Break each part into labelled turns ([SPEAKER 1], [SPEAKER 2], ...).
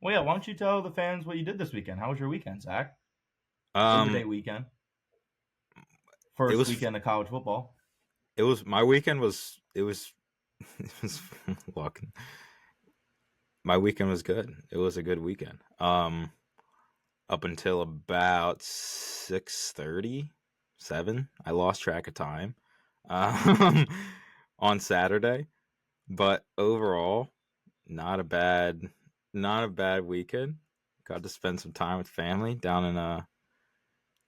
[SPEAKER 1] Well, yeah. Why don't you tell the fans what you did this weekend? How was your weekend, Zach? Labor Day
[SPEAKER 2] Um,
[SPEAKER 1] weekend,
[SPEAKER 2] it
[SPEAKER 1] first
[SPEAKER 2] was
[SPEAKER 1] weekend of college football.
[SPEAKER 2] my weekend was it was look, my weekend was good. It was a good weekend. Up until about 6:30, 7, I lost track of time. Um, on Saturday, but overall, not a bad not a bad weekend. Got to spend some time with family down in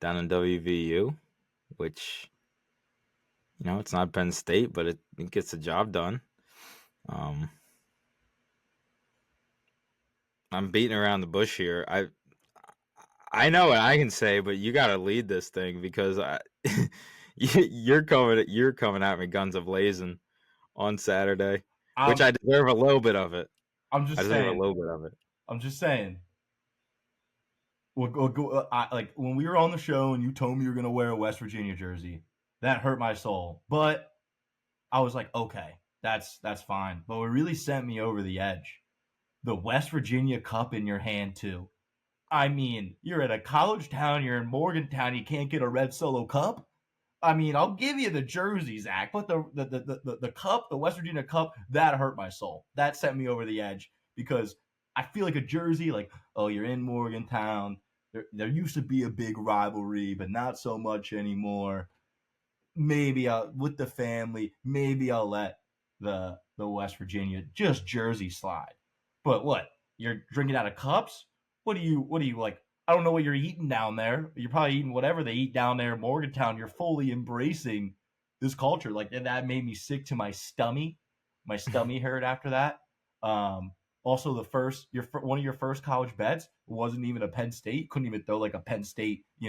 [SPEAKER 2] WVU, which it's not Penn State, but it gets the job done. Um, I'm beating around the bush here. I know what I can say, but you got to lead this thing because you're coming at me guns a blazing on Saturday, which
[SPEAKER 1] I'm
[SPEAKER 2] I deserve a little bit of it.
[SPEAKER 1] I'm
[SPEAKER 2] I
[SPEAKER 1] just
[SPEAKER 2] deserve a
[SPEAKER 1] saying.
[SPEAKER 2] little bit of it.
[SPEAKER 1] I'm just saying. Like when we were on the show and you told me you were gonna wear a West Virginia jersey, that hurt my soul. But I was like, okay, that's fine. But what really sent me over the edge, the West Virginia Cup in your hand too. I mean, you're at a college town, you're in Morgantown, you can't get a red Solo cup. I mean, I'll give you the jersey, Zach, but the cup, the West Virginia Cup, that hurt my soul. That sent me over the edge because I feel like a jersey, like, oh, you're in Morgantown. There used to be a big rivalry, but not so much anymore. Maybe I'll, with the family, maybe I'll let the West Virginia just jersey slide. But what? You're drinking out of cups? What do you like? I don't know what you're eating down there. You're probably eating whatever they eat down there in Morgantown. You're fully embracing this culture. Like that made me sick to my stomach. My stomach hurt after that. Um, Also, the first your one of your first college bets wasn't even a Penn State. Couldn't even throw like a Penn State,
[SPEAKER 2] I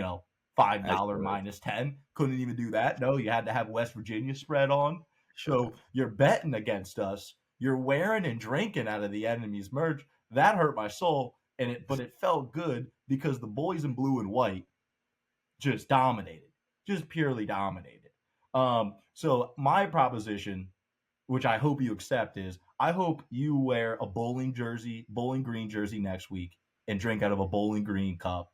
[SPEAKER 1] $5
[SPEAKER 2] should
[SPEAKER 1] -10. Couldn't even do that. No, you had to have West Virginia spread on. So
[SPEAKER 2] have.
[SPEAKER 1] you're betting against us. You're wearing and drinking out of the enemy's merch. That hurt my soul, but it felt good because the boys in blue and white just dominated, just purely dominated. So my proposition, which I hope you accept, is I hope you wear a bowling green jersey next week, and drink out of a bowling green cup,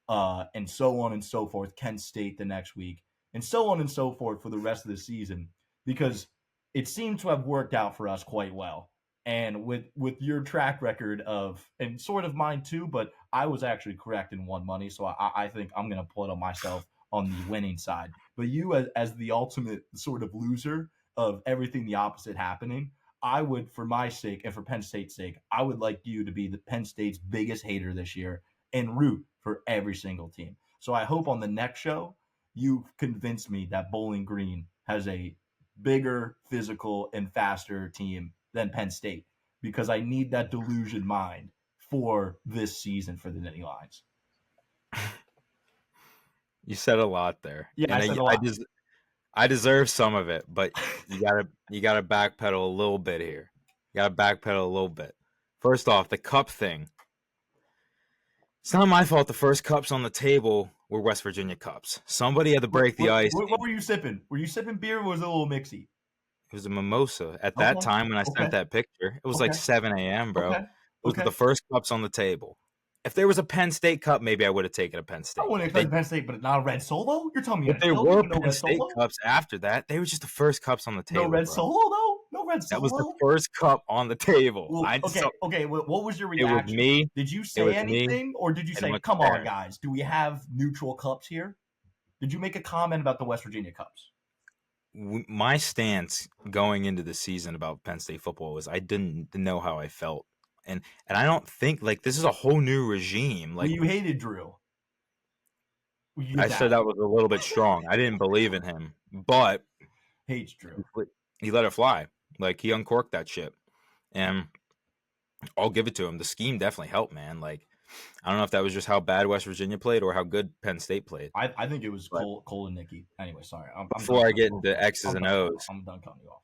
[SPEAKER 1] and so on and so forth. Kent State the next week, and so on and so forth for the rest of the season, because it seemed to have worked out for us quite well. And with your track record of, and sort of mine too, but I was actually correct in one money, so I think I'm going to put on myself on the winning side. But you, as the ultimate sort of loser of everything the opposite happening, I would, for my sake and for Penn State's sake, I would like you to be the Penn State's biggest hater this year and root for every single team. So I hope on the next show you convince me that Bowling Green has a bigger, physical, and faster team than Penn State, because I need that delusion mind for this season for the Nittany Lions.
[SPEAKER 2] You said a lot there,
[SPEAKER 1] Yeah, I
[SPEAKER 2] and
[SPEAKER 1] said a lot.
[SPEAKER 2] I deserve some of it, but you gotta backpedal a little bit here. You gotta backpedal a little bit. First off, the cup thing. It's not my fault. The first cups on the table were West Virginia cups. Somebody had to
[SPEAKER 1] What,
[SPEAKER 2] break the
[SPEAKER 1] what,
[SPEAKER 2] ice.
[SPEAKER 1] what were you sipping? Were you sipping beer, or was it a little mixy?
[SPEAKER 2] It was a mimosa. At that
[SPEAKER 1] Okay,
[SPEAKER 2] time when I sent
[SPEAKER 1] okay,
[SPEAKER 2] that picture, it was like
[SPEAKER 1] okay,
[SPEAKER 2] 7 a.m., bro.
[SPEAKER 1] okay,
[SPEAKER 2] Those were
[SPEAKER 1] okay.
[SPEAKER 2] the first cups on the table. If there was a Penn State cup, maybe I would have taken a Penn
[SPEAKER 1] I
[SPEAKER 2] State
[SPEAKER 1] wouldn't
[SPEAKER 2] cup.
[SPEAKER 1] expect Penn State, but not a red solo. You're telling me
[SPEAKER 2] But
[SPEAKER 1] a
[SPEAKER 2] there
[SPEAKER 1] Philly,
[SPEAKER 2] were
[SPEAKER 1] but no
[SPEAKER 2] Penn
[SPEAKER 1] red
[SPEAKER 2] State
[SPEAKER 1] solo?
[SPEAKER 2] cups after that. They were just the first cups on the
[SPEAKER 1] No
[SPEAKER 2] table,
[SPEAKER 1] red
[SPEAKER 2] bro.
[SPEAKER 1] solo though. No red
[SPEAKER 2] That was the
[SPEAKER 1] solo.
[SPEAKER 2] first cup on the table.
[SPEAKER 1] Well,
[SPEAKER 2] I so
[SPEAKER 1] okay, okay. What was your
[SPEAKER 2] it was
[SPEAKER 1] reaction?
[SPEAKER 2] me.
[SPEAKER 1] Did you
[SPEAKER 2] It
[SPEAKER 1] say
[SPEAKER 2] was me
[SPEAKER 1] anything, or did you
[SPEAKER 2] and
[SPEAKER 1] say, "Come on,
[SPEAKER 2] McLaren.
[SPEAKER 1] guys, do we have neutral cups here"? Did you make a comment about the West Virginia cups?
[SPEAKER 2] My stance going into the season about Penn State football was I didn't know how I felt, and I don't think like this is a whole new regime.
[SPEAKER 1] Well,
[SPEAKER 2] Like
[SPEAKER 1] you hated Drew. Well, you get
[SPEAKER 2] I said,
[SPEAKER 1] that.
[SPEAKER 2] that was a little bit strong. I didn't believe in him, but
[SPEAKER 1] Hates Drew.
[SPEAKER 2] he let it fly. Like he uncorked that shit, and I'll give it to him. The scheme definitely helped, man. Like I don't know if that was just how bad West Virginia played or how good Penn State played.
[SPEAKER 1] I think it was
[SPEAKER 2] But
[SPEAKER 1] Cole and Nikki. Anyway, sorry, I'm done
[SPEAKER 2] before I
[SPEAKER 1] cutting
[SPEAKER 2] get
[SPEAKER 1] you off,
[SPEAKER 2] into
[SPEAKER 1] bro.
[SPEAKER 2] X's and O's,
[SPEAKER 1] I'm done cutting you off.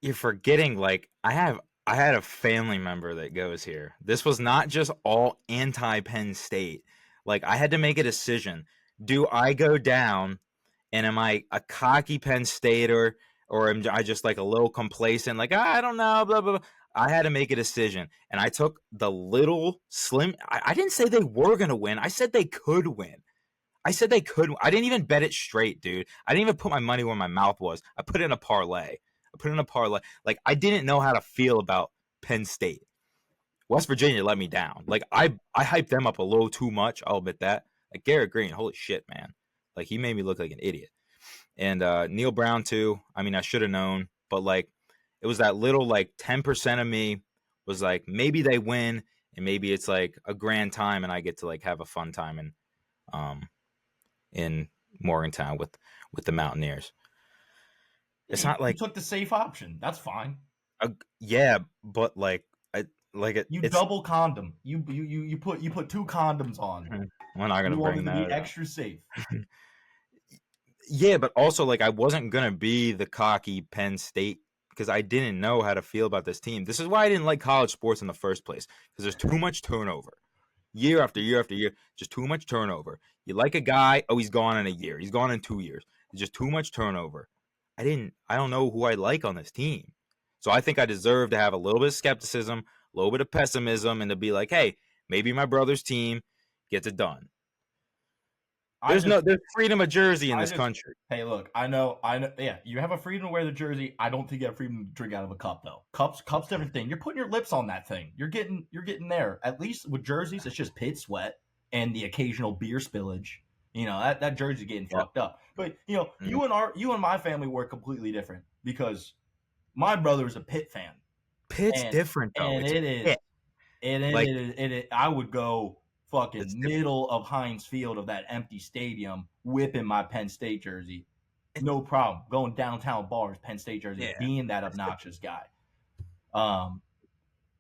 [SPEAKER 2] you're forgetting like I had a family member that goes here. This was not just all anti Penn State. Like I had to make a decision. Do I go down and am I a cocky Penn Stater or am I just like a little complacent? Like I don't know, blah blah blah. I had to make a decision, and I took the little slim. I didn't say they were gonna win. I said they could win. I said they could. I didn't even bet it straight, dude. I didn't even put my money where my mouth was. I put it in a parlay. Like, I didn't know how to feel about Penn State. West Virginia let me down. Like, I hyped them up a little too much. I'll admit that. Like, Garrett Green, holy shit, man. Like, he made me look like an idiot. And Neil Brown too. I mean, I should have known, but like, it was that little like 10% of me was like, maybe they win, and maybe it's like a grand time, and I get to like have a fun time in Morgantown with the Mountaineers. It's not like
[SPEAKER 1] you took the safe option. That's fine.
[SPEAKER 2] yeah, but like
[SPEAKER 1] You
[SPEAKER 2] it's
[SPEAKER 1] double condom. You put 2 condoms on.
[SPEAKER 2] we're not gonna
[SPEAKER 1] You wanted
[SPEAKER 2] bring
[SPEAKER 1] to
[SPEAKER 2] that
[SPEAKER 1] be
[SPEAKER 2] up.
[SPEAKER 1] extra safe.
[SPEAKER 2] Yeah, but also like I wasn't gonna be the cocky Penn State because I didn't know how to feel about this team. This is why I didn't like college sports in the first place, because there's too much turnover. Year after year after year, just too much turnover. You like a guy, oh, he's gone in a year. He's gone in 2 years. It's just too much turnover. I don't know who I like on this team. So I think I deserve to have a little bit of skepticism, a little bit of pessimism, and to be like, hey, maybe my brother's team gets it done. There's freedom of jersey in this country.
[SPEAKER 1] Hey, look, I know. Yeah, you have a freedom to wear the jersey. I don't think you have freedom to drink out of a cup, though. Cups, different thing. You're putting your lips on that thing. You're getting there. At least with jerseys, it's just pit sweat and the occasional beer spillage. That jersey getting fucked up. But you and my family were completely different, because my brother's a Pitt fan.
[SPEAKER 2] Pitt's different though.
[SPEAKER 1] And I would go fucking middle of Heinz Field of that empty stadium, whipping my Penn State jersey. No problem. Going downtown bars, Penn State jersey, being that obnoxious guy. I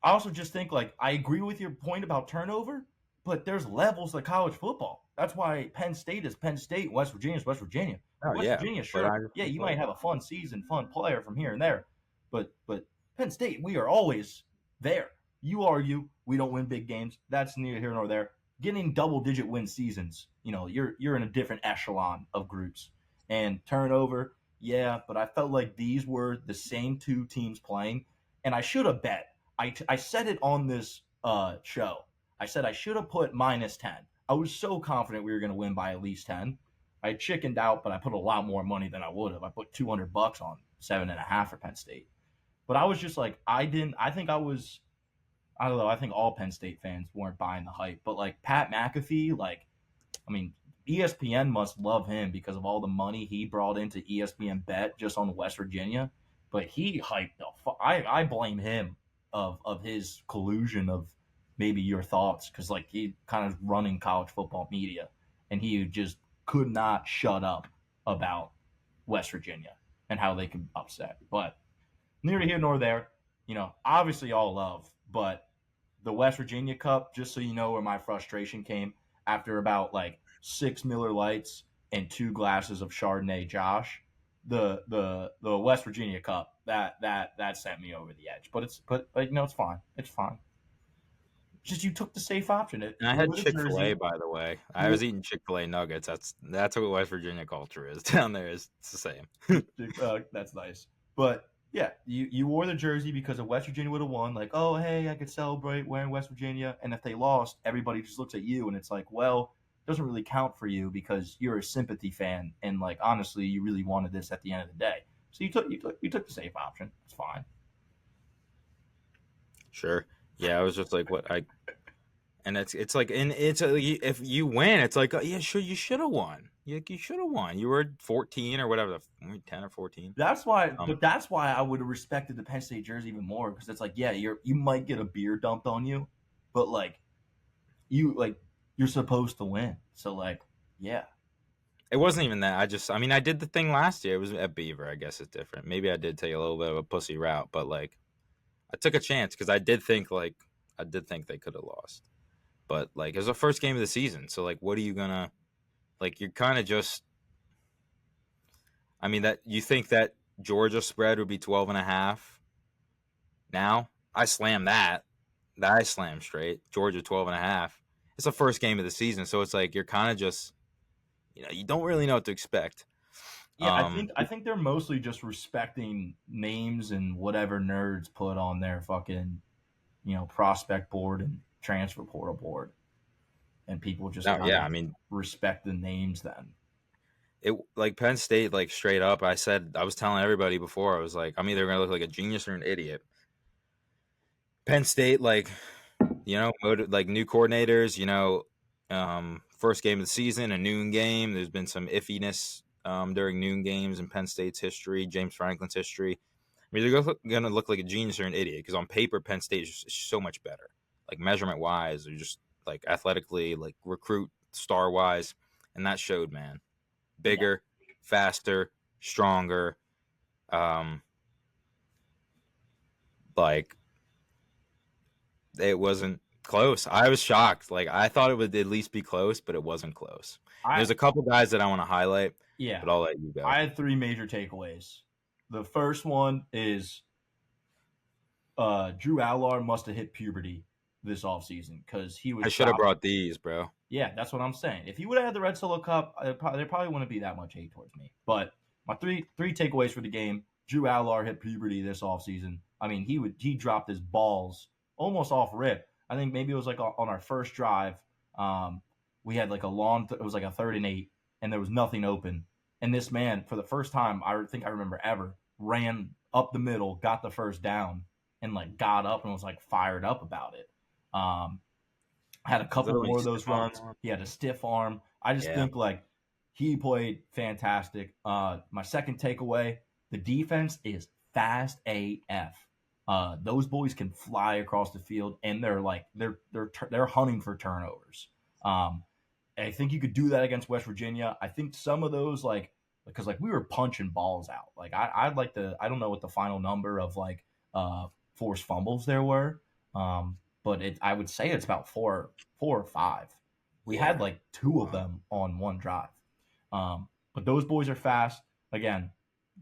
[SPEAKER 1] also just think, like, I agree with your point about turnover, but there's levels of college football. That's why Penn State is Penn State, West Virginia is West Virginia. Virginia, sure. Yeah, you might have a fun season, fun player from here and there. But Penn State, we are always there. You argue we don't win big games. That's neither here nor there. Getting double-digit win seasons, you're in a different echelon of groups. And turnover, yeah, but I felt like these were the same 2 teams playing, and I should have bet. I said it on this show. I said I should have put -10. I was so confident we were going to win by at least 10. I chickened out, but I put a lot more money than I would have. I put $200 on 7.5 for Penn State. But I was just like, I don't know. I think all Penn State fans weren't buying the hype. But like Pat McAfee, ESPN must love him because of all the money he brought into ESPN Bet just on West Virginia. But he hyped I blame him of his collusion of maybe your thoughts, because like he kind of running college football media, and he just could not shut up about West Virginia and how they could upset. But neither here nor there. Obviously all love, but the West Virginia Cup, just so you know where my frustration came, after about like 6 Miller Lights and 2 glasses of Chardonnay Josh, the West Virginia Cup, that sent me over the edge. But it's fine. It's fine. Just you took the safe option.
[SPEAKER 2] And I had Chick-fil-A, by the way. I was eating Chick-fil-A nuggets. That's what West Virginia culture is down there. It's the same.
[SPEAKER 1] That's nice. But yeah, you wore the jersey because if West Virginia would have won, like, oh, hey, I could celebrate wearing West Virginia. And if they lost, everybody just looks at you and it's like, well, it doesn't really count for you because you're a sympathy fan. And like, honestly, you really wanted this at the end of the day. So you took the safe option. It's fine.
[SPEAKER 2] Sure. Yeah, I was just like, and it's like, and if you win, it's like, yeah, sure, you should have won. You should have won. You were 14 or whatever, 10 or 14.
[SPEAKER 1] That's why, but that's why I would have respected the Penn State jersey even more, because it's like, yeah, you might get a beer dumped on you, but like, you're supposed to win. So like, yeah.
[SPEAKER 2] It wasn't even that. I did the thing last year. It was at Beaver. I guess it's different. Maybe I did take a little bit of a pussy route, but like, I took a chance because I did think they could have lost. But like, it was the first game of the season, so like, what are you gonna, like, you're kind of just, that you think that Georgia spread would be 12.5. Now I slammed that. I slammed straight Georgia 12.5. It's the first game of the season, so it's like you're kind of just, you don't really know what to expect.
[SPEAKER 1] Yeah, I think they're mostly just respecting names and whatever nerds put on their fucking, prospect board and transfer portal board, and people just
[SPEAKER 2] No,
[SPEAKER 1] kind
[SPEAKER 2] yeah,
[SPEAKER 1] of
[SPEAKER 2] I mean,
[SPEAKER 1] respect the names then.
[SPEAKER 2] it like Penn State, like straight up. I was telling everybody before, I was like, I'm either gonna look like a genius or an idiot. Penn State, like, like new coordinators, first game of the season, a noon game. There's been some iffiness during noon games in Penn State's history, James Franklin's history. I mean, they're going to look like a genius or an idiot because on paper, Penn State is just so much better. Like measurement wise, or just like athletically, like recruit star wise. And that showed, man.
[SPEAKER 1] Yeah,
[SPEAKER 2] Bigger, faster, stronger. Um, like it wasn't close. I was shocked. Like I thought it would at least be close, but it wasn't close. And
[SPEAKER 1] I
[SPEAKER 2] there's a couple guys that I want to highlight,
[SPEAKER 1] yeah,
[SPEAKER 2] but I'll let you go.
[SPEAKER 1] I had three major takeaways. The first one is Drew Allar must have hit puberty this offseason because he was
[SPEAKER 2] I should have
[SPEAKER 1] dropping.
[SPEAKER 2] brought these, bro.
[SPEAKER 1] Yeah, that's what I'm saying. If he would have had the Red Solo Cup, there probably wouldn't be that much hate towards me. But my three takeaways for the game: Drew Allar hit puberty this offseason. I mean, he dropped his balls almost off rip. I think maybe it was like on our first drive. We had like it was like a 3rd and 8, and there was nothing open. And this man, for the first time, I think I remember ever, ran up the middle, got the first down, and like got up and was like fired up about it. Had a couple
[SPEAKER 2] Literally
[SPEAKER 1] more of those
[SPEAKER 2] stiff arm.
[SPEAKER 1] runs. He had a stiff arm. I just
[SPEAKER 2] Yeah.
[SPEAKER 1] think like he played fantastic. My second takeaway: the defense is fast AF. Those boys can fly across the field, and they're hunting for turnovers. I think you could do that against West Virginia. I think some of those because we were punching balls out. Like I'd like to. I don't know what the final number of forced fumbles there were. But I would say it's about four or five. We had
[SPEAKER 2] Yeah.
[SPEAKER 1] like two of them on one drive. But those boys are fast. Again,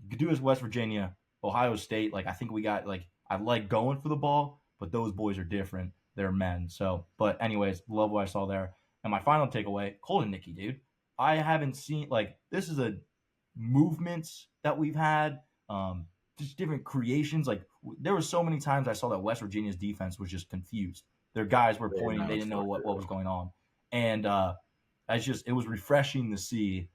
[SPEAKER 1] you could do as West Virginia, Ohio State. Like I think we got I like going for the ball, but those boys are different. They're men. So, but anyways, love what I saw there. And my final takeaway: Colton Nicky, dude. I haven't seen this is a movements that we've had. Just different creations. Like there were so many times I saw that West Virginia's defense was just confused. Their guys were
[SPEAKER 2] They didn't
[SPEAKER 1] pointing;
[SPEAKER 2] know
[SPEAKER 1] they
[SPEAKER 2] what
[SPEAKER 1] didn't
[SPEAKER 2] the
[SPEAKER 1] know
[SPEAKER 2] fuck
[SPEAKER 1] what
[SPEAKER 2] to do.
[SPEAKER 1] was going on, and it was refreshing to see.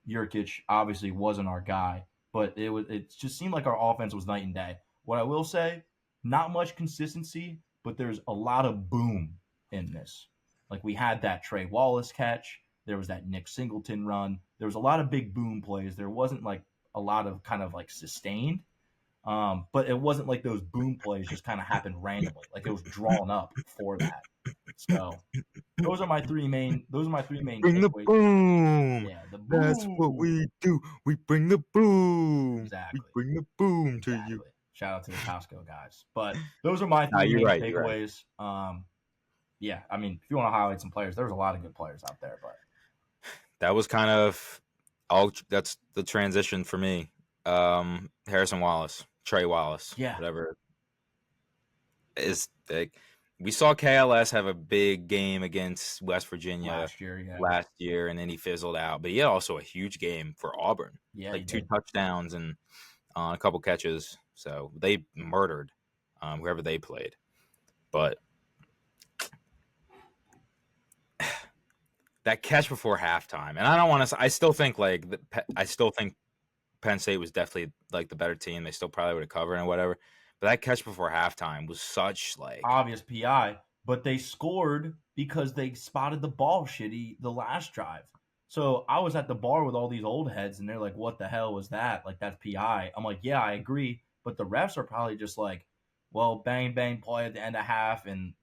[SPEAKER 1] Jurkic obviously wasn't our guy, but it just seemed like our offense was night and day. What I will say, not much consistency, but there's a lot of boom in this. Like we had that Trey Wallace catch, there was that Nick Singleton run. There was a lot of big boom plays. There wasn't like a lot of kind of like sustained. But it wasn't like those boom plays just kind of happened randomly. Like it was drawn up for that. So those are my three main
[SPEAKER 2] Bring the
[SPEAKER 1] takeaways.
[SPEAKER 2] boom.
[SPEAKER 1] Yeah, the
[SPEAKER 2] That's what
[SPEAKER 1] boom.
[SPEAKER 2] we do. We bring the boom. We
[SPEAKER 1] Exactly.
[SPEAKER 2] bring the boom to you.
[SPEAKER 1] Exactly. Shout out to the Costco guys. But those are my
[SPEAKER 2] Nah,
[SPEAKER 1] three
[SPEAKER 2] you're
[SPEAKER 1] main
[SPEAKER 2] right. You're right.
[SPEAKER 1] takeaways. Yeah, I mean, if you want to highlight some players, there was a lot of good players out there, but
[SPEAKER 2] That was kind of that's the transition for me. Harrison Wallace, Trey Wallace,
[SPEAKER 1] yeah,
[SPEAKER 2] whatever is like. We saw KLS have a big game against West Virginia
[SPEAKER 1] last year, yeah.
[SPEAKER 2] last year, and then he fizzled out. But he had also a huge game for Auburn,
[SPEAKER 1] Yeah,
[SPEAKER 2] like
[SPEAKER 1] he
[SPEAKER 2] 2
[SPEAKER 1] did.
[SPEAKER 2] touchdowns and a couple catches. So they murdered whoever they played. But that catch before halftime, and I don't want to. I still think Penn State was definitely like the better team. They still probably would have covered and whatever. But that catch before halftime was such
[SPEAKER 1] Obvious PI, but they scored because they spotted the ball shitty the last drive. So I was at the bar with all these old heads, and they're like, "What the hell was that? Like that's PI." I'm like, "Yeah, I agree," but the refs are probably just like, "Well, bang bang play at the end of half, and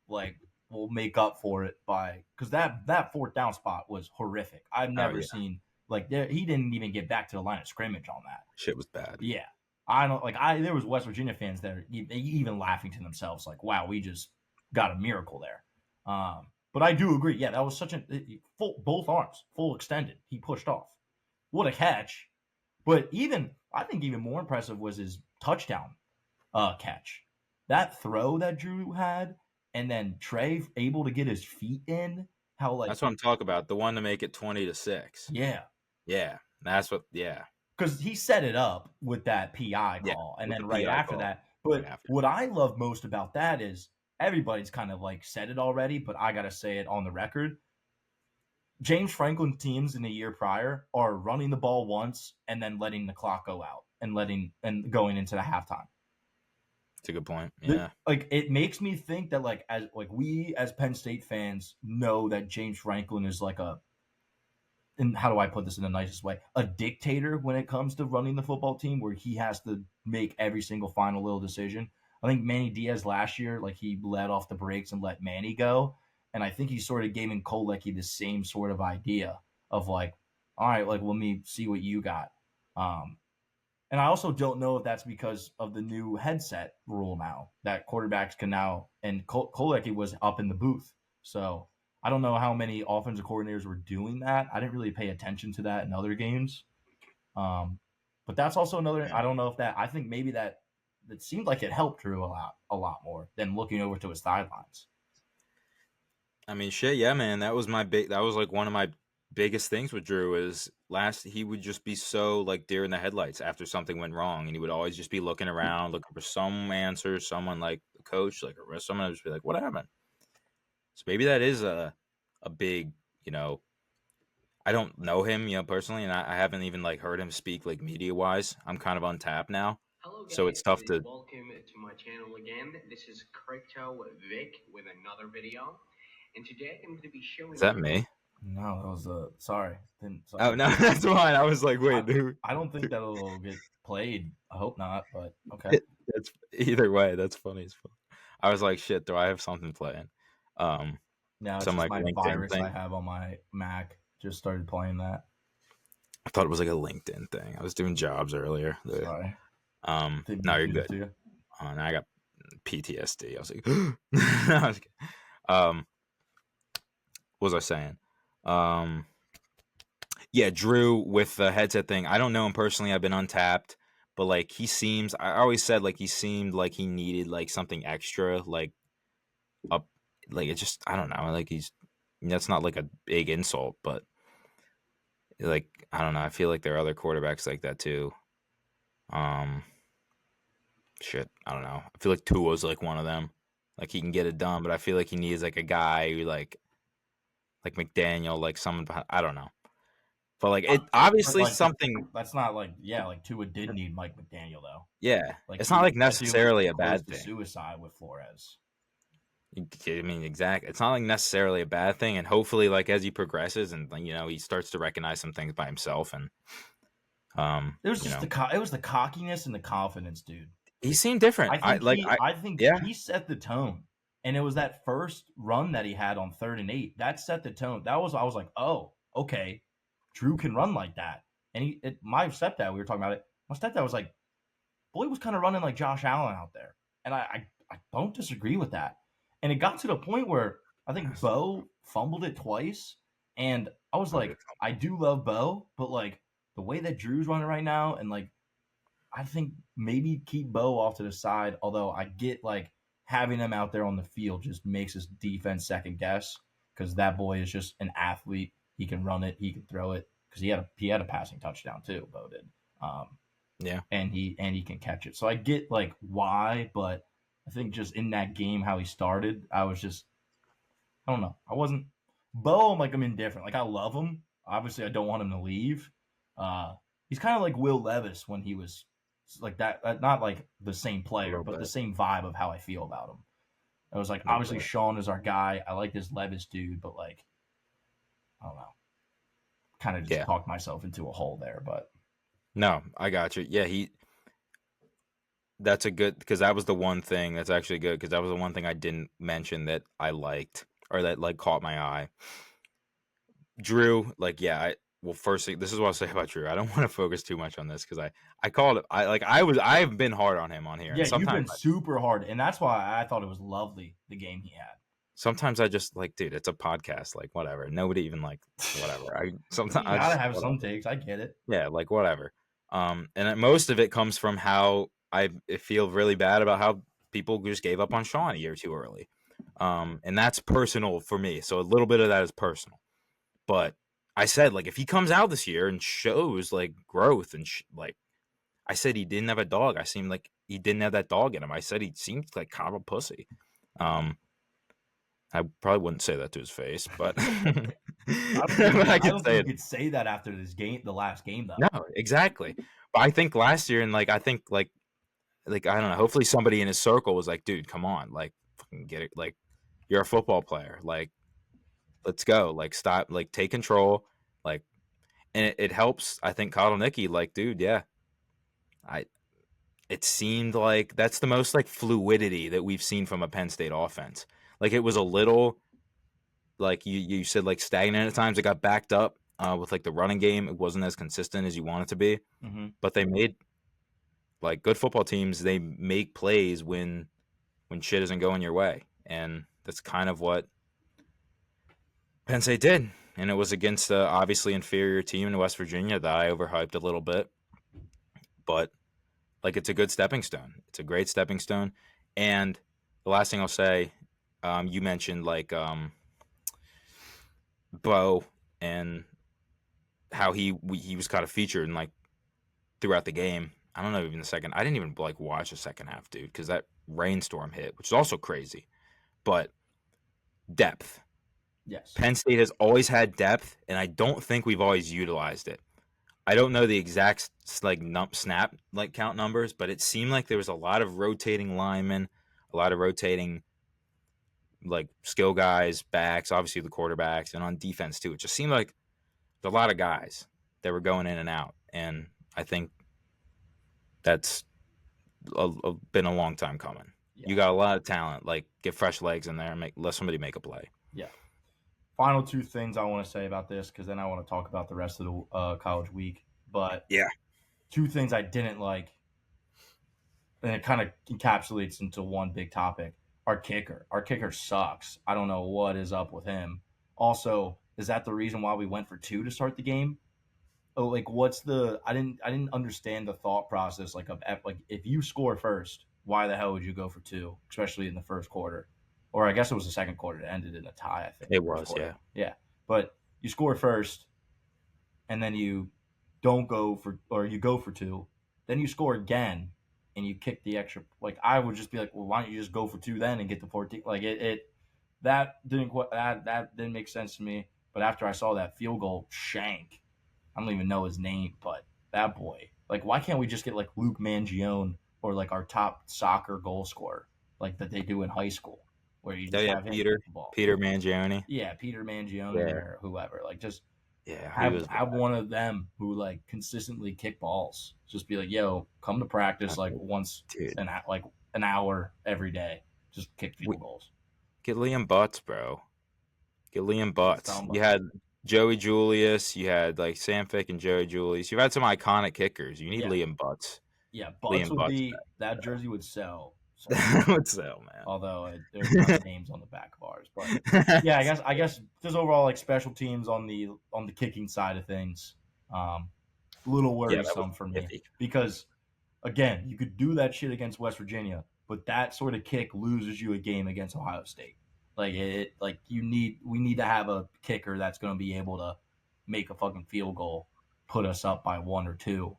[SPEAKER 1] like we'll make up for it by because that fourth down spot was horrific. I've
[SPEAKER 2] oh
[SPEAKER 1] never
[SPEAKER 2] yeah,
[SPEAKER 1] seen he didn't even get back to the line of scrimmage on that.
[SPEAKER 2] shit was bad.
[SPEAKER 1] Yeah. I don't there was West Virginia fans there even laughing to themselves like, wow, we just got a miracle there. But I do agree. Yeah, that was such both arms, full extended. He pushed off. What a catch. But I think even more impressive was his touchdown catch. That throw that Drew had, and then Trey able to get his feet in. How
[SPEAKER 2] That's what I'm talking about. The one to make it 20-6.
[SPEAKER 1] yeah.
[SPEAKER 2] Yeah, That's what. Yeah.
[SPEAKER 1] because he set it up with that PI
[SPEAKER 2] Yeah.
[SPEAKER 1] call, and
[SPEAKER 2] With
[SPEAKER 1] then
[SPEAKER 2] the
[SPEAKER 1] right
[SPEAKER 2] PI
[SPEAKER 1] after
[SPEAKER 2] call.
[SPEAKER 1] that.
[SPEAKER 2] Right
[SPEAKER 1] But
[SPEAKER 2] after.
[SPEAKER 1] what I love most about that is everybody's kind of like said it already, but I gotta say it on the record. James Franklin teams in the year prior are running the ball once and then letting the clock go out and going into the halftime.
[SPEAKER 2] That's a good point. Yeah.
[SPEAKER 1] Like it makes me think that as we as Penn State fans know that James Franklin is like and how do I put this in the nicest way? A dictator when it comes to running the football team, where he has to make every single final little decision. I think Manny Diaz last year, like he let off the brakes and let Manny go, and I think he sort of gave in Kolecki the same sort of idea of like, all right, like let me see what you got. Um, and I also don't know if that's because of the new headset rule now that quarterbacks can now, and Kolecki was up in the booth, so I don't know how many offensive coordinators were doing that. I didn't really pay attention to that in other games. But that's also another.
[SPEAKER 2] Yeah.
[SPEAKER 1] I don't know if that. I think maybe that it seemed like it helped Drew a lot more than looking over to his sidelines.
[SPEAKER 2] I mean, shit, yeah, man. That was that was like one of my biggest things with Drew is he would just be so like deer in the headlights after something went wrong, and he would always just be looking around, looking for some answer, someone like the coach, like or someone would just be like, "What happened?" So maybe that is a big, I don't know him, personally, and I haven't even like heard him speak like media wise. I'm kind of untapped now,
[SPEAKER 3] Hello
[SPEAKER 2] so it's
[SPEAKER 3] guys,
[SPEAKER 2] tough to.
[SPEAKER 3] welcome to my channel again. This is Crypto Vic with another video. And today I'm going to be
[SPEAKER 2] Is
[SPEAKER 3] showing
[SPEAKER 2] that
[SPEAKER 3] you
[SPEAKER 2] me?
[SPEAKER 1] No, that was sorry.
[SPEAKER 2] Oh
[SPEAKER 1] Sorry.
[SPEAKER 2] no, that's fine. I was like, wait,
[SPEAKER 1] I,
[SPEAKER 2] dude.
[SPEAKER 1] I don't think that'll get played. I hope not, but okay.
[SPEAKER 2] That's either way. That's funny as fuck. I was like, shit. Do I have something playing? Um,
[SPEAKER 1] No, it's
[SPEAKER 2] some
[SPEAKER 1] just
[SPEAKER 2] like
[SPEAKER 1] my
[SPEAKER 2] LinkedIn
[SPEAKER 1] virus I
[SPEAKER 2] thing.
[SPEAKER 1] have on my Mac. Just started playing that.
[SPEAKER 2] I thought it was like a LinkedIn thing. I was doing jobs earlier.
[SPEAKER 1] Sorry. Didn't
[SPEAKER 2] No,
[SPEAKER 1] mean to
[SPEAKER 2] you're
[SPEAKER 1] do that
[SPEAKER 2] good.
[SPEAKER 1] to you.
[SPEAKER 2] And I got PTSD. I was like, I was kidding. What was I saying? Um, yeah, Drew with the headset thing. I don't know him personally. I've been untapped, but like he seems. I always said like he seemed like he needed like something extra, like up, like it just. I don't know. Like that's not like a big insult, but like I don't know. I feel like there are other quarterbacks like that too. Um, shit, I don't know. I feel like Tua's like one of them. Like he can get it done, but I feel like he needs like a guy who like McDaniel, like someone behind. I don't know, but like it
[SPEAKER 1] But
[SPEAKER 2] obviously
[SPEAKER 1] like
[SPEAKER 2] something.
[SPEAKER 1] that's not like Tua did need Mike McDaniel though.
[SPEAKER 2] Yeah,
[SPEAKER 1] Like
[SPEAKER 2] it's not
[SPEAKER 1] he
[SPEAKER 2] like
[SPEAKER 1] that dude was
[SPEAKER 2] necessarily a
[SPEAKER 1] close
[SPEAKER 2] bad
[SPEAKER 1] to
[SPEAKER 2] thing.
[SPEAKER 1] suicide with Flores.
[SPEAKER 2] I mean, exactly. It's not like necessarily a bad thing, and hopefully, like as he progresses and he starts to recognize some things by himself, and
[SPEAKER 1] It was just it was the cockiness and the confidence, dude.
[SPEAKER 2] he seemed different.
[SPEAKER 1] I think
[SPEAKER 2] Yeah,
[SPEAKER 1] he set the tone. And it was that first run that he had on 3rd and 8 that set the tone. I was like, oh, okay, Drew can run like that. And my stepdad, we were talking about it. My stepdad was like, boy was kind of running like Josh Allen out there, and I don't disagree with that. And it got to the point where I think Bo fumbled it twice, and I was like, I do love Bo, but like the way that Drew's running right now, and like I think maybe keep Bo off to the side. Although I get like having him out there on the field just makes his defense second guess because that boy is just an athlete. He can run it, he can throw it because he had a passing touchdown too. Bo did,
[SPEAKER 2] yeah,
[SPEAKER 1] and he can catch it. So I get like why, but I think just in that game how he started, I was just I don't know. I wasn't Bo. I'm indifferent. Like I love him. Obviously, I don't want him to leave. He's kind of like Will Levis when he was like that. Not like the same
[SPEAKER 2] a
[SPEAKER 1] player,
[SPEAKER 2] little
[SPEAKER 1] but the
[SPEAKER 2] bit,
[SPEAKER 1] same vibe of how I feel about him. I was like,
[SPEAKER 2] a little
[SPEAKER 1] obviously,
[SPEAKER 2] bit.
[SPEAKER 1] Sean is our guy. I like this Levis dude, but like, I don't know. Kind of just
[SPEAKER 2] Yeah,
[SPEAKER 1] talked myself into a hole there, but
[SPEAKER 2] no, I got you. Yeah, that's a good because that was the one thing that's actually good because that was the one thing I didn't mention that I liked or that like caught my eye. Drew, like, yeah, well, first thing, this is what I'll say about Drew. I don't want to focus too much on this because I called it. I've been hard on him on here, and
[SPEAKER 1] yeah, you've been super hard, and that's why I thought it was lovely the game he had.
[SPEAKER 2] sometimes I just like, dude, it's a podcast, like whatever. Nobody even like whatever. I sometimes
[SPEAKER 1] You
[SPEAKER 2] I
[SPEAKER 1] gotta
[SPEAKER 2] just
[SPEAKER 1] have
[SPEAKER 2] whatever.
[SPEAKER 1] some takes. I get it.
[SPEAKER 2] Yeah, like whatever. Most of it comes from how I feel really bad about how people just gave up on Sean a year too early. And that's personal for me. So a little bit of that is personal, but I said, like, if he comes out this year and shows like growth and like, I said he didn't have a dog. I seemed like he didn't have that dog in him. I said he seemed like kind of a pussy. I probably wouldn't say that to his face, but I
[SPEAKER 1] I
[SPEAKER 2] could
[SPEAKER 1] don't
[SPEAKER 2] say
[SPEAKER 1] think
[SPEAKER 2] it.
[SPEAKER 1] you could say that after this game, the last game though.
[SPEAKER 2] No, exactly. But I think last year, and like I think like I don't know. Hopefully, somebody in his circle was like, "Dude, come on, like fucking get it. Like you're a football player. Like let's go. Like stop. Like take control. Like." And it helps. I think Nicky, like, dude, yeah. I It seemed like that's the most like fluidity that we've seen from a Penn State offense. Like it was a little like you said like stagnant at times. It got backed up with like the running game. It wasn't as consistent as you want it to be.
[SPEAKER 1] Mm-hmm.
[SPEAKER 2] But they made like good football teams. They make plays when shit isn't going your way, and that's kind of what Penn State did. And it was against the obviously inferior team in West Virginia that I overhyped a little bit, but like it's a good stepping stone. It's a great stepping stone. And the last thing I'll say, you mentioned like Bo and how he was kind of featured and like throughout the game. I don't know even the second. I didn't even like watch the second half, dude, because that rainstorm hit, which is also crazy. But depth.
[SPEAKER 1] Yes.
[SPEAKER 2] Penn State has always had depth, and I don't think we've always utilized it. I don't know the exact like snap like count numbers, but it seemed like there was a lot of rotating linemen, a lot of rotating like skill guys, backs, obviously the quarterbacks, and on defense too. It just seemed like a lot of guys that were going in and out, and I think that's been a long time coming.
[SPEAKER 1] Yeah.
[SPEAKER 2] You got a lot of talent. Like get fresh legs in there and let somebody make a play.
[SPEAKER 1] Yeah. Final two things I want to say about this, because then I want to talk about the rest of the college week. But
[SPEAKER 2] yeah,
[SPEAKER 1] two things I didn't like, and it kind of encapsulates into one big topic. Our kicker. Our kicker sucks. I don't know what is up with him. Also, is that the reason why we went for two to start the game? Oh, like what's the? I didn't understand the thought process. Like if you score first, why the hell would you go for two, especially in the first quarter? Or I guess it was the second quarter. It ended in a tie. I think
[SPEAKER 2] it was.
[SPEAKER 1] Yeah. But you score first, and then you don't go for, or you go for two, then you score again, and you kick the extra. Like I would just be like, well, why don't you just go for two then and get the 14? Like that didn't make sense to me. But after I saw that field goal, Shank, I don't even know his name, but that boy, like, why can't we just get like Luke Mangione or like our top soccer goal scorer, like that they do in high school, where you just have him kick the ball?
[SPEAKER 2] Peter Mangione.
[SPEAKER 1] Yeah, Peter Mangione or whoever. Like, just have one of them who like consistently kick balls. Just be like, yo, come to practice like once like an hour every day. Just kick field goals.
[SPEAKER 2] Get Liam Butts, bro. Get Liam Butts. You had Joey Julius. You had like Sam Fick and Joey Julius. You've had some iconic kickers. You need Liam Butts.
[SPEAKER 1] Yeah, Butts would be that jersey would sell.
[SPEAKER 2] That would sell, man.
[SPEAKER 1] Although there's not names on the back of ours, but yeah, I guess just overall like special teams on the kicking side of things, a little worrisome for me because again, you could do that shit against West Virginia, but that sort of kick loses you a game against Ohio State. Like we need to have a kicker that's going to be able to make a fucking field goal, put us up by one or two,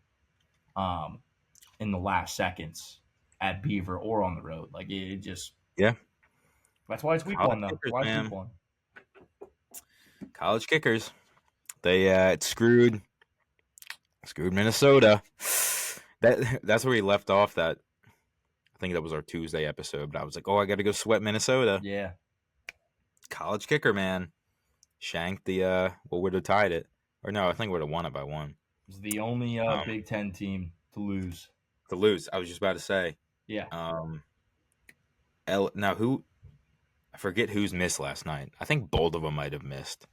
[SPEAKER 1] in the last seconds at Beaver or on the road. Like it just That's why it's week one though. Why it's week one?
[SPEAKER 2] College kickers, they it screwed Minnesota. That's where we left off. That I think that was our Tuesday episode. But I was like, oh, I got to go sweat Minnesota.
[SPEAKER 1] Yeah.
[SPEAKER 2] College kicker, man, shanked the what would have tied it, or no, I think would have won it by one.
[SPEAKER 1] It was the only Big Ten team to lose.
[SPEAKER 2] I was just about to say.
[SPEAKER 1] Yeah.
[SPEAKER 2] Now who? I forget who's missed last night. I think both of them might have missed.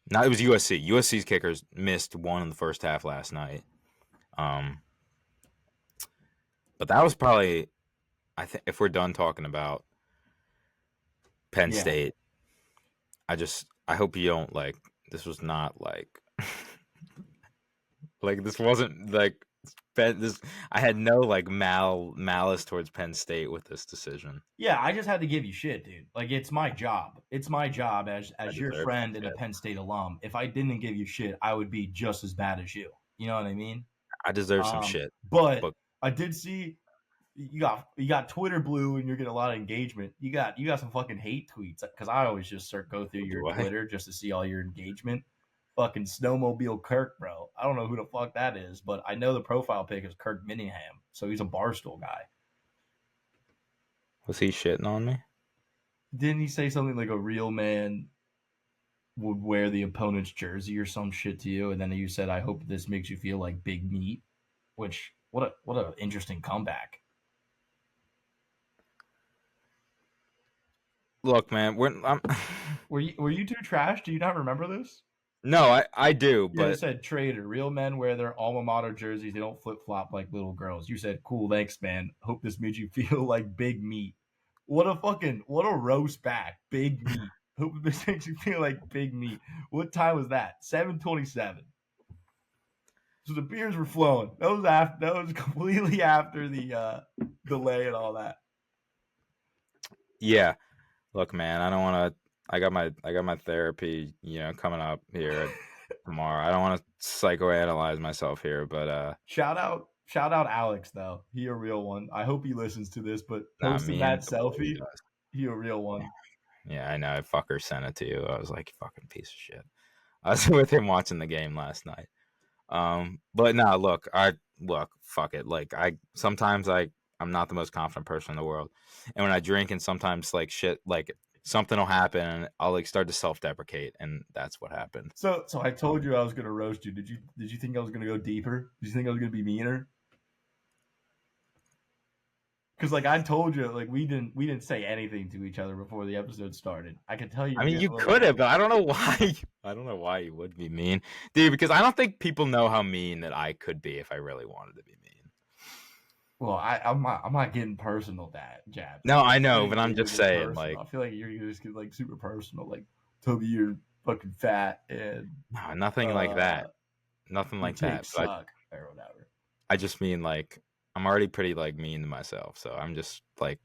[SPEAKER 2] No, it was USC. USC's kickers missed one in the first half last night. But that was probably, I think, if we're done talking about Penn State, I hope you don't this was not like, like this wasn't like I had no like malice towards Penn State with this decision.
[SPEAKER 1] Yeah, I just had to give you shit, dude. Like it's my job. It's my job as
[SPEAKER 2] I
[SPEAKER 1] your
[SPEAKER 2] deserve some
[SPEAKER 1] friend and a
[SPEAKER 2] shit.
[SPEAKER 1] Penn State alum. If I didn't give you shit, I would be just as bad as you. You know what I mean?
[SPEAKER 2] I deserve some shit.
[SPEAKER 1] But
[SPEAKER 2] But
[SPEAKER 1] I did see you got Twitter blue and you're getting a lot of engagement. You got some fucking hate tweets because I always just go through your
[SPEAKER 2] do I?
[SPEAKER 1] Twitter just to see all your engagement. Fucking Snowmobile Kirk, bro. I don't know who the fuck that is, but I know the profile pic is Kirk Minningham, so he's a Barstool guy.
[SPEAKER 2] Was he shitting on me?
[SPEAKER 1] Didn't he say something like a real man would wear the opponent's jersey or some shit to you? And then you said, "I hope this makes you feel like big meat." Which what a interesting comeback.
[SPEAKER 2] Look, man,
[SPEAKER 1] Were you too trash? Do you not remember this?
[SPEAKER 2] no, I do,
[SPEAKER 1] Yeah, it
[SPEAKER 2] but
[SPEAKER 1] said traitor. Real men wear their alma mater jerseys. They don't flip flop like little girls. You said, "Cool, thanks, man. Hope this made you feel like big meat." What a roast back, big meat. Hope this makes you feel like big meat. What time was that? 7:27. So the beers were flowing. That was completely after the delay and all that.
[SPEAKER 2] yeah. Look, man, I don't want to. I got my therapy, coming up here tomorrow. I don't want to psychoanalyze myself here, but
[SPEAKER 1] Shout out Alex though. He a real one. I hope he listens to this, but
[SPEAKER 2] not
[SPEAKER 1] posting
[SPEAKER 2] me
[SPEAKER 1] that
[SPEAKER 2] and the boy,
[SPEAKER 1] selfie, he a real one.
[SPEAKER 2] yeah, I know. Fucker sent it to you. I was like, fucking piece of shit. I was with him watching the game last night. But no, look, fuck it. Like I'm not the most confident person in the world, and when I drink, and sometimes like shit, like something will happen, and I'll like start to self-deprecate, and that's what happened.
[SPEAKER 1] So I told you I was gonna roast you. Did you think I was gonna go deeper? Did you think I was gonna be meaner? Because like I told you, like we didn't say anything to each other before the episode started. I can tell you.
[SPEAKER 2] I mean, you could have, but I don't know why. I don't know why you would be mean, dude. Because I don't think people know how mean that I could be if I really wanted to be mean.
[SPEAKER 1] Well, I'm not getting personal, Jab.
[SPEAKER 2] No, I know, but I'm just saying,
[SPEAKER 1] personal.
[SPEAKER 2] like,
[SPEAKER 1] I feel like you're just get like super personal. Like, Toby, you're fucking fat and
[SPEAKER 2] no, nothing like that. Nothing like that. But
[SPEAKER 1] suck or whatever.
[SPEAKER 2] I just mean like I'm already pretty like mean to myself, so I'm just like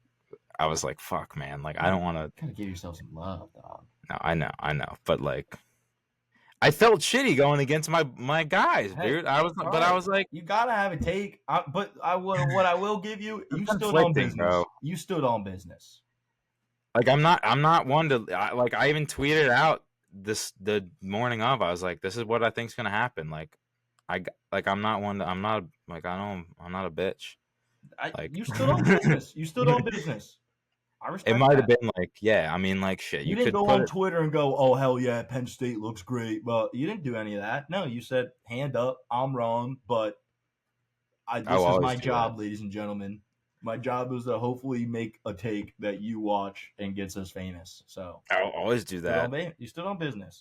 [SPEAKER 2] I was like, fuck, man, like I don't want to.
[SPEAKER 1] Gotta give yourself some love, dog.
[SPEAKER 2] No, I know, but like I felt shitty going against my guys, dude. I was like,
[SPEAKER 1] you gotta have a take. What I will give you, you stood on business,
[SPEAKER 2] bro.
[SPEAKER 1] You stood on business.
[SPEAKER 2] Like I'm not one to like. I even tweeted out the morning of. I was like, this is what I think's gonna happen. Like I'm not one. I'm not like I'm not a bitch. Like
[SPEAKER 1] you stood on business. You stood on business. I respect.
[SPEAKER 2] It might have been like, yeah. I mean, like shit.
[SPEAKER 1] You didn't go on Twitter and go, "Oh hell yeah, Penn State looks great." Well, you didn't do any of that. No, you said, "Hand up, I'm wrong," but this is my job, ladies and gentlemen. My job is to hopefully make a take that you watch and gets us famous. So
[SPEAKER 2] I'll always do that.
[SPEAKER 1] You stood on business.